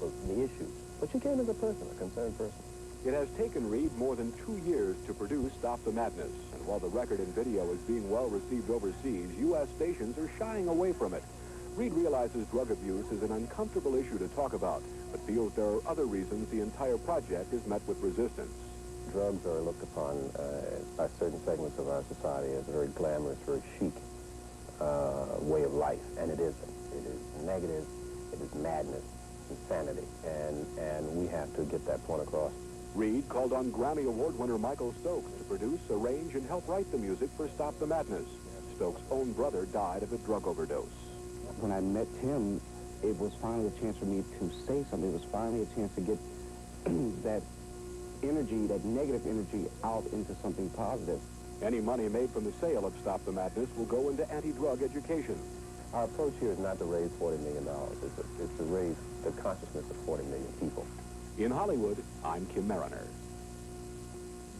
the issues. But you came as a person, a concerned person. It has taken Reed more than 2 years to produce Stop the Madness, and while the record and video is being well received overseas, U.S. stations are shying away from it. Reed realizes drug abuse is an uncomfortable issue to talk about, but feels there are other reasons the entire project is met with resistance. Drugs are looked upon by certain segments of our society as a very glamorous, very chic way of life, and it isn't. It is negative, it is madness, insanity, and we have to get that point across. Reed called on Grammy Award winner Michael Stokes to produce, arrange, and help write the music for Stop the Madness. Stokes' own brother died of a drug overdose. When I met him, it was finally a chance for me to say something. It was finally a chance to get that energy, that negative energy, out into something positive. Any money made from the sale of Stop the Madness will go into anti-drug education. Our approach here is not to raise $40 million. It's to raise the consciousness of 40 million people. In Hollywood, I'm Kim Marriner.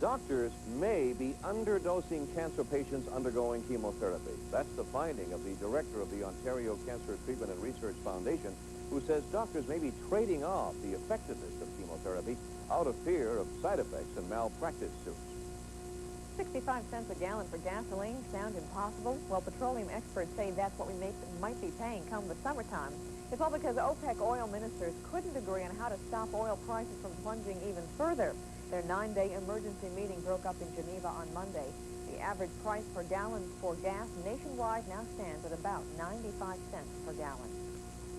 Doctors may be underdosing cancer patients undergoing chemotherapy. That's the finding of the director of the Ontario Cancer Treatment and Research Foundation, who says doctors may be trading off the effectiveness of chemotherapy out of fear of side effects and malpractice suits. 65 cents a gallon for gasoline sounds impossible. Well, petroleum experts say that's what we might be paying come the summertime. It's all because OPEC oil ministers couldn't agree on how to stop oil prices from plunging even further. Their 9-day emergency meeting broke up in Geneva on Monday. The average price per gallon for gas nationwide now stands at about 95 cents per gallon.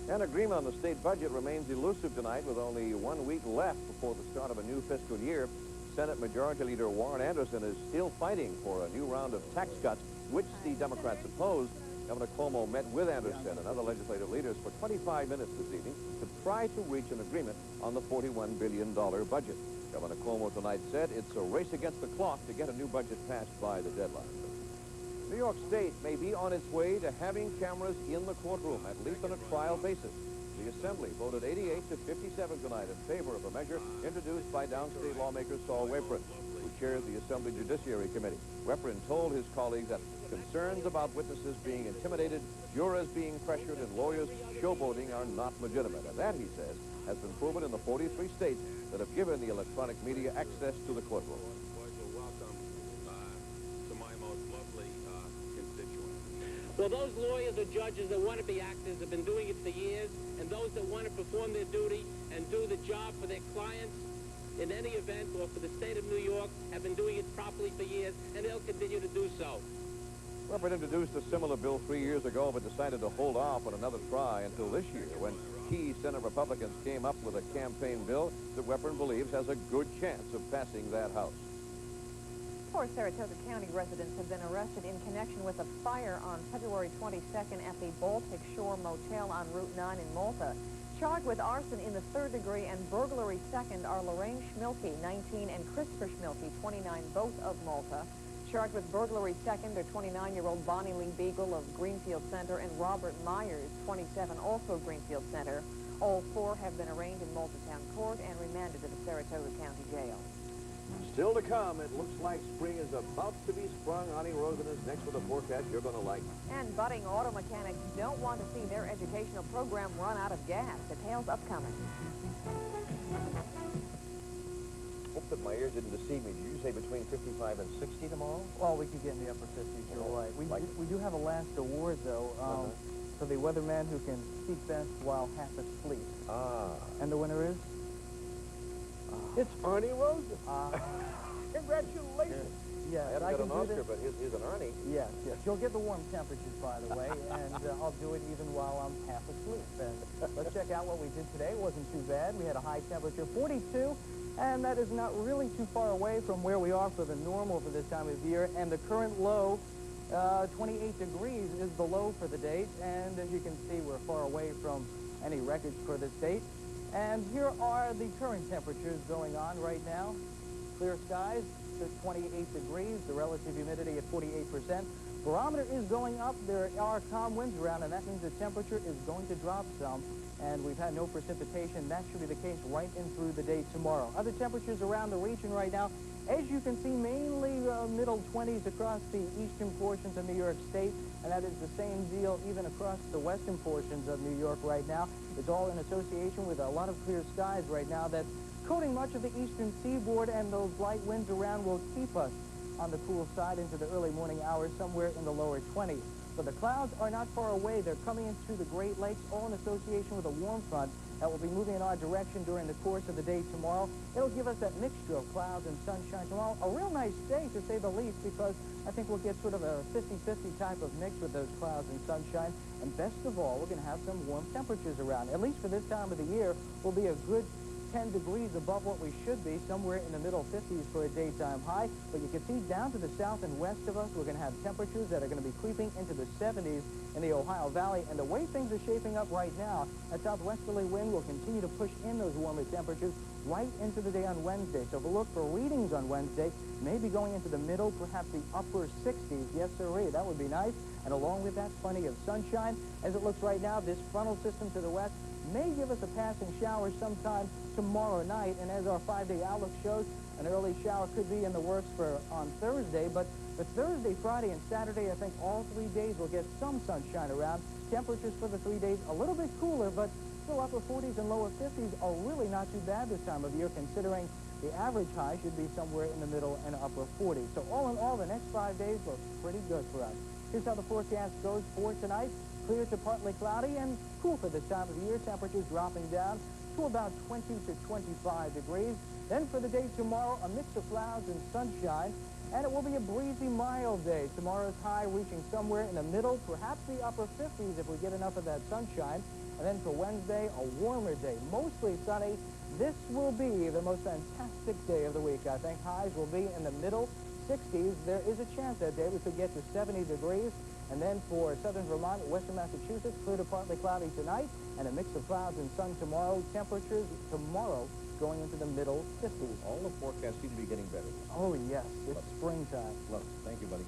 An agreement on the state budget remains elusive tonight with only 1 week left before the start of a new fiscal year. Senate Majority Leader Warren Anderson is still fighting for a new round of tax cuts, which the Democrats opposed. Governor Cuomo met with Anderson and other legislative leaders for 25 minutes this evening to try to reach an agreement on the $41 billion budget. Governor Cuomo tonight said it's a race against the clock to get a new budget passed by the deadline. New York State may be on its way to having cameras in the courtroom, at least on a trial basis. The Assembly voted 88 to 57 tonight in favor of a measure introduced by downstate lawmaker Saul Weprin, who chairs the Assembly Judiciary Committee. Weprin told his colleagues that concerns about witnesses being intimidated, jurors being pressured, and lawyers showboating are not legitimate. And that, he says, has been proven in the 43 states that have given the electronic media access to the courtroom. Well, those lawyers or judges that want to be actors have been doing it for years, and those that want to perform their duty and do the job for their clients in any event or for the state of New York have been doing it properly for years, and they'll continue to do so. Weprin introduced a similar bill 3 years ago, but decided to hold off on another try until this year, when key Senate Republicans came up with a campaign bill that Weprin believes has a good chance of passing that House. 4 Saratoga County residents have been arrested in connection with a fire on February 22nd at the Baltic Shore Motel on Route 9 in Malta. Charged with arson in the 3rd degree and burglary 2nd are Lorraine Schmilke, 19, and Christopher Schmilke, 29, both of Malta. Charged with burglary 2nd are 29-year-old Bonnie Lee Beagle of Greenfield Center and Robert Myers, 27, also Greenfield Center. All 4 have been arraigned in Malta Town Court and remanded to the Saratoga County Jail. Still to come, it looks like spring is about to be sprung. Arnie Rosen is next with a forecast you're going to like. And budding auto mechanics don't want to see their educational program run out of gas. Details upcoming. Hope that my ears didn't deceive me. Did you say between 55 and 60 tomorrow? Well, we could get in the upper 50s, you're right. We do have a last award, though, for the weatherman who can speak best while half asleep. And the winner is? It's Arnie Rosen. Congratulations. Yes, I haven't got an Oscar, but here's an Arnie. Yes, yes. You'll get the warm temperatures, by the way, and I'll do it even while I'm half asleep. And let's check out what we did today. It wasn't too bad. We had a high temperature, 42, and that is not really too far away from where we are for the normal for this time of year. And the current low, 28 degrees, is the low for the date. And as you can see, we're far away from any records for this date. And here are the current temperatures going on right now. Clear skies to 28 degrees, the relative humidity at 48%. Barometer is going up. There are calm winds around, and that means the temperature is going to drop some. And we've had no precipitation. That should be the case right in through the day tomorrow. Other temperatures around the region right now, As you can see, mainly middle 20s across the eastern portions of New York State, and that is the same deal even across the western portions of New York right now. It's all in association with a lot of clear skies right now that's coating much of the eastern seaboard, and those light winds around will keep us on the cool side into the early morning hours, somewhere in the lower 20s. But the clouds are not far away. They're coming into the Great Lakes, all in association with a warm front that will be moving in our direction during the course of the day tomorrow. It'll give us that mixture of clouds and sunshine tomorrow. A real nice day, to say the least, because I think we'll get sort of a 50-50 type of mix with those clouds and sunshine. And best of all, we're going to have some warm temperatures around. At least for this time of the year, will be a good 10 degrees above what we should be, somewhere in the middle 50s for a daytime high. But you can see down to the south and west of us, we're going to have temperatures that are going to be creeping into the 70s in the Ohio Valley. And the way things are shaping up right now, that southwesterly wind will continue to push in those warmer temperatures right into the day on Wednesday. So if we look for readings on Wednesday, maybe going into the middle, perhaps the upper 60s. Yes, sirree, that would be nice. And along with that, plenty of sunshine. As it looks right now, this frontal system to the west may give us a passing shower sometime tomorrow night. And as our 5-day outlook shows, an early shower could be in the works for on Thursday. But for Thursday, Friday, and Saturday, I think all 3 days will get some sunshine around. Temperatures for the 3 days a little bit cooler, but still upper 40s and lower 50s are really not too bad this time of year, considering the average high should be somewhere in the middle and upper 40s. So all in all, the next 5 days look pretty good for us. Here's how the forecast goes for tonight. Clear to partly cloudy and cool for this time of the year. Temperatures dropping down to about 20 to 25 degrees. Then for the day tomorrow, a mix of clouds and sunshine. And it will be a breezy, mild day. Tomorrow's high reaching somewhere in the middle, perhaps the upper 50s if we get enough of that sunshine. And then for Wednesday, a warmer day, mostly sunny. This will be the most fantastic day of the week, I think. Highs will be in the middle 60s. There is a chance that day we could get to 70 degrees. And then for southern Vermont, western Massachusetts, clear to partly cloudy tonight, and a mix of clouds and sun tomorrow. Temperatures tomorrow going into the middle 50s. All the forecasts seem to be getting better. Oh, yes, it's springtime. Love it. Thank you, buddy.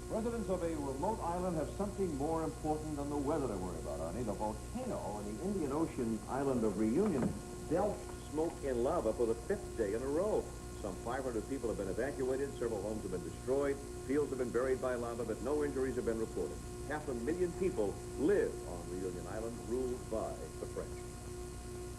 Residents of a remote island have something more important than the weather to worry about, Arnie. The volcano in the Indian Ocean island of Reunion belched Smoke and lava for the 5th day in a row. Some 500 people have been evacuated, several homes have been destroyed, fields have been buried by lava, but no injuries have been reported. 500,000 people live on Reunion Island, ruled by the French.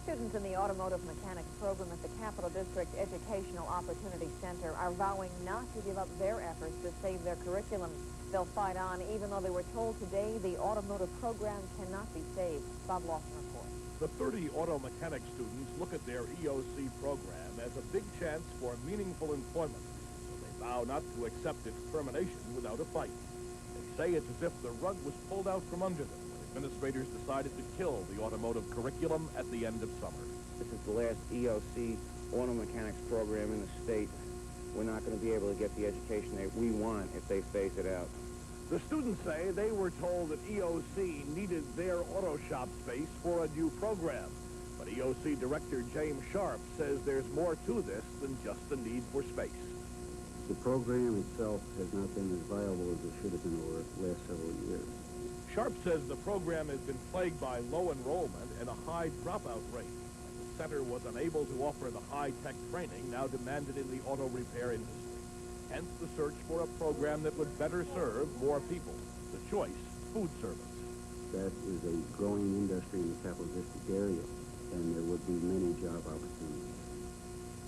Students in the automotive mechanics program at the Capital District Educational Opportunity Center are vowing not to give up their efforts to save their curriculum. They'll fight on, even though they were told today the automotive program cannot be saved. Bob Lawson reports. The 30 auto mechanic students look at their EOC program as a big chance for meaningful employment, so they vow not to accept its termination without a fight. They say it's as if the rug was pulled out from under them when administrators decided to kill the automotive curriculum at the end of summer. This is the last EOC auto mechanics program in the state. We're not going to be able to get the education that we want if they phase it out. The students say they were told that EOC needed their auto shop space for a new program. But EOC Director James Sharp says there's more to this than just the need for space. The program itself has not been as viable as it should have been over the last several years. Sharp says the program has been plagued by low enrollment and a high dropout rate. The center was unable to offer the high-tech training now demanded in the auto repair industry. Hence the search for a program that would better serve more people. The choice, food service. That is a growing industry in the Capital District area, and there would be many job opportunities.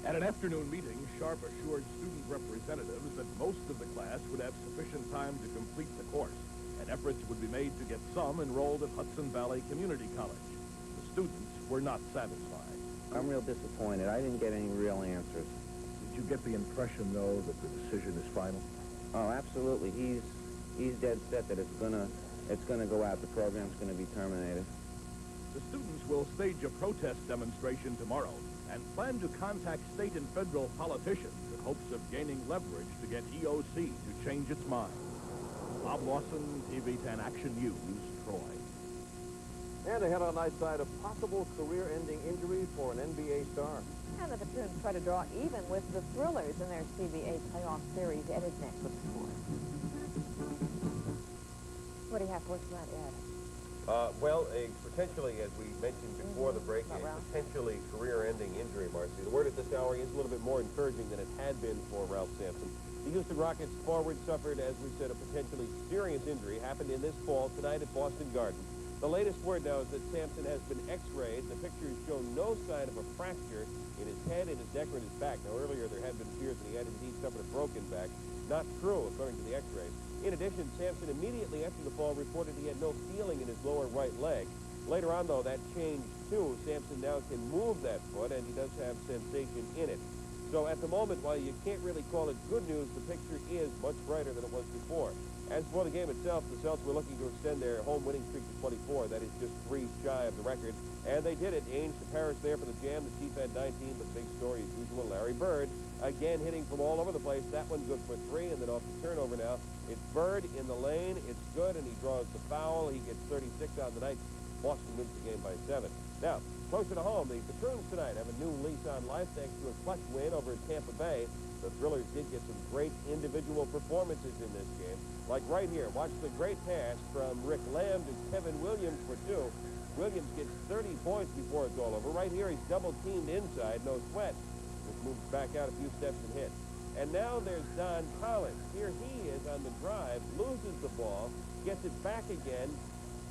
At an afternoon meeting, Sharp assured student representatives that most of the class would have sufficient time to complete the course, and efforts would be made to get some enrolled at Hudson Valley Community College. The students were not satisfied. I'm real disappointed. I didn't get any real answers. Did you get the impression, though, that the decision is final? Oh, absolutely. He's dead set that it's gonna go out. The program's gonna be terminated. The students will stage a protest demonstration tomorrow and plan to contact state and federal politicians in hopes of gaining leverage to get EOC to change its mind. Bob Lawson, TV 10 Action News, Troy. And ahead on night side, a possible career-ending injury for an NBA star. And the Patroons try to draw even with the Thrillers in their CBA playoff series. Ed is next with the score. What do you have for us tonight, Ed? Well, potentially, as we mentioned before the break, a potentially career-ending injury, Marcy. The word at this hour is A little bit more encouraging than it had been for Ralph Sampson. The Houston Rockets forward suffered, as we said, a potentially serious injury. Happened in this fall tonight at Boston Garden. The latest word now is that Sampson has been x-rayed. The pictures show no sign of a fracture in his head, in his neck, or in his back. Now, earlier there had been fears that he had indeed suffered a broken back. Not true, according to the x-rays. In addition, Sampson immediately after the fall reported he had no feeling in his lower right leg. Later on, though, that changed, too. Sampson now can move that foot, and he does have sensation in it. So at the moment, while you can't really call it good news, the picture is much brighter than it was before. As for the game itself, the Celts were looking to extend their home winning streak to 24. That is just 3 shy of the record. And they did it. Ainge to Paris there for the jam. The Chief had 19, but the big story as usual, Larry Bird. Again, hitting from all over the place. That one good for 3, and then off the turnover now. It's Bird in the lane. It's good, and he draws the foul. He gets 36 on the night. Boston wins the game by 7. Now, closer to home, the Patroons tonight have a new lease on life thanks to a clutch win over at Tampa Bay. The Thrillers did get some great individual performances in this game. Like right here, watch the great pass from Rick Lamb to Kevin Williams for 2. Williams gets 30 points before it's all over. Right here, he's double-teamed inside, no sweat. Just moves back out a few steps and hits. And now there's Don Collins. Here he is on the drive, loses the ball, gets it back again,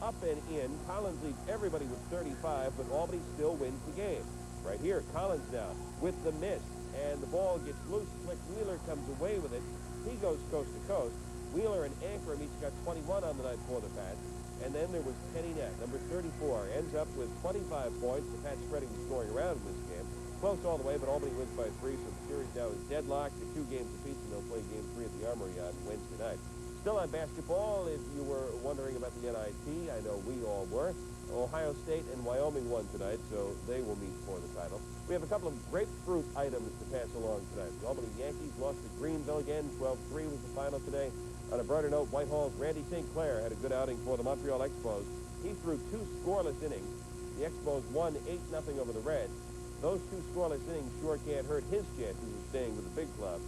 up and in. Collins leads everybody with 35, but Albany still wins the game. Right here, Collins now with the miss, and the ball gets loose. Slick Wheeler comes away with it. He goes coast to coast. Wheeler and Ankrum each got 21 on the night for the Pats. And then there was Kenny Nett, number 34, ends up with 25 points. The Pats spreading the scoring around in this game. Close all the way, but Albany wins by 3, so the series now is deadlocked. The 2 games apiece, and they'll play game 3 at the Armory on Wednesday night. Still on basketball, if you were wondering about the NIT, I know we all were. Ohio State and Wyoming won tonight, so they will meet for the title. We have a couple of grapefruit items to pass along tonight. The Albany Yankees lost to Greenville again. 12-3 was the final today. On a brighter note, Whitehall's Randy St. Clair had a good outing for the Montreal Expos. He threw 2 scoreless innings. The Expos won 8-0 over the Reds. Those 2 scoreless innings sure can't hurt his chances of staying with the big club.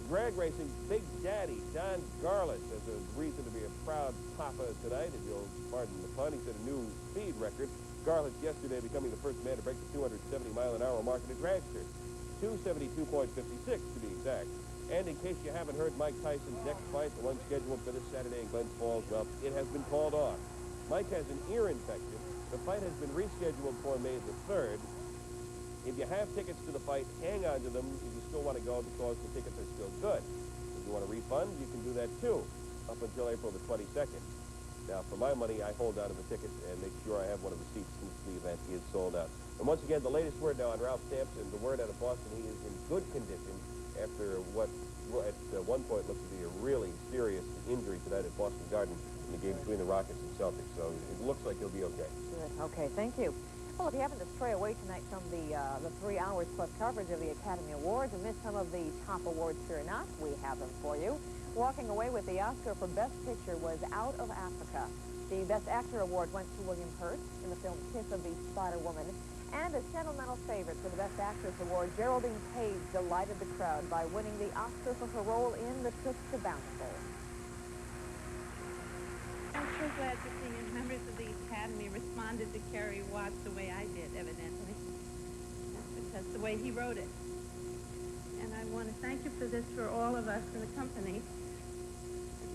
Drag racing's Big Daddy, Don Garlits, has a reason to be a proud papa tonight, if you'll pardon the pun. He set a new speed record. Garlits yesterday becoming the first man to break the 270-mile-an-hour mark in a dragster. 272.56 to be exact. And in case you haven't heard Mike Tyson's next fight, the one scheduled for this Saturday in Glens Falls, well, it has been called off. Mike has an ear infection. The fight has been rescheduled for May the 3rd. If you have tickets to the fight, hang on to them if you still want to go because the tickets are still good. If you want a refund, you can do that too, up until April the 22nd. Now, for my money, I hold on to the tickets and make sure I have one of the seats since the event is sold out. And once again, the latest word now on Ralph Sampson, the word out of Boston, he is in good condition after what at one point looked to be a really serious injury tonight at Boston Garden in the game between the Rockets and Celtics. So it looks like he'll be okay. Good. Okay, thank you. Well, if you happen to stray away tonight from the 3 hours plus coverage of the Academy Awards and miss some of the top awards, fear not, we have them for you. Walking away with the Oscar for Best Picture was Out of Africa. The Best Actor award went to William Hurt in the film Kiss of the Spider-Woman. And a sentimental favorite for the Best Actress award, Geraldine Hayes delighted the crowd by winning the Oscar for her role in The Trip to Bountiful. I'm so glad to see members of the Academy responded to Kerry Watts the way I did, evidently. That's the way he wrote it. And I want to thank you for this for all of us in the company.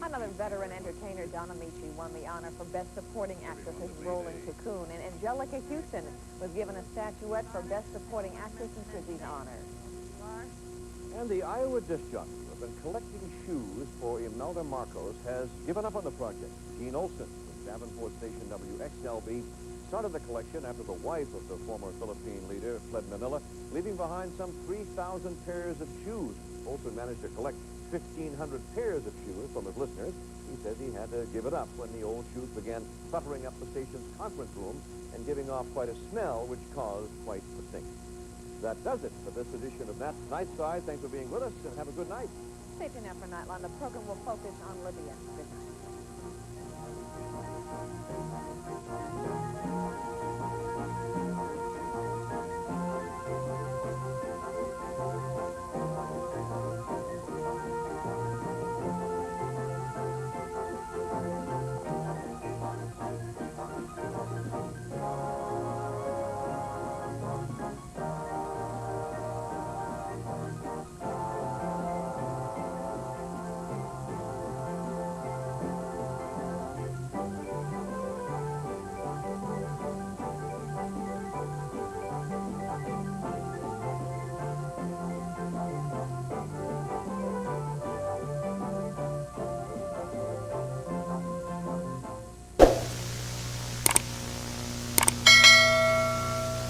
Another veteran entertainer, Donna Michi, won the honor for Best Supporting Actress in role in Cocoon, and Angelica Houston was given a statuette for Best Supporting Actress in Tribune honor. And the Iowa disc jockey who has been collecting shoes for Imelda Marcos has given up on the project. Gene Olson from Davenport Station WXLB started the collection after the wife of the former Philippine leader fled Manila, leaving behind some 3,000 pairs of shoes. Olson managed to collect 1,500 pairs of shoes from his listeners. He says he had to give it up when the old shoes began cluttering up the station's conference room and giving off quite a smell, which caused quite the stink. That does it for this edition of Nightside. Thanks for being with us, and have a good night. Stay tuned now for Nightline. The program will focus on Libya. Good night.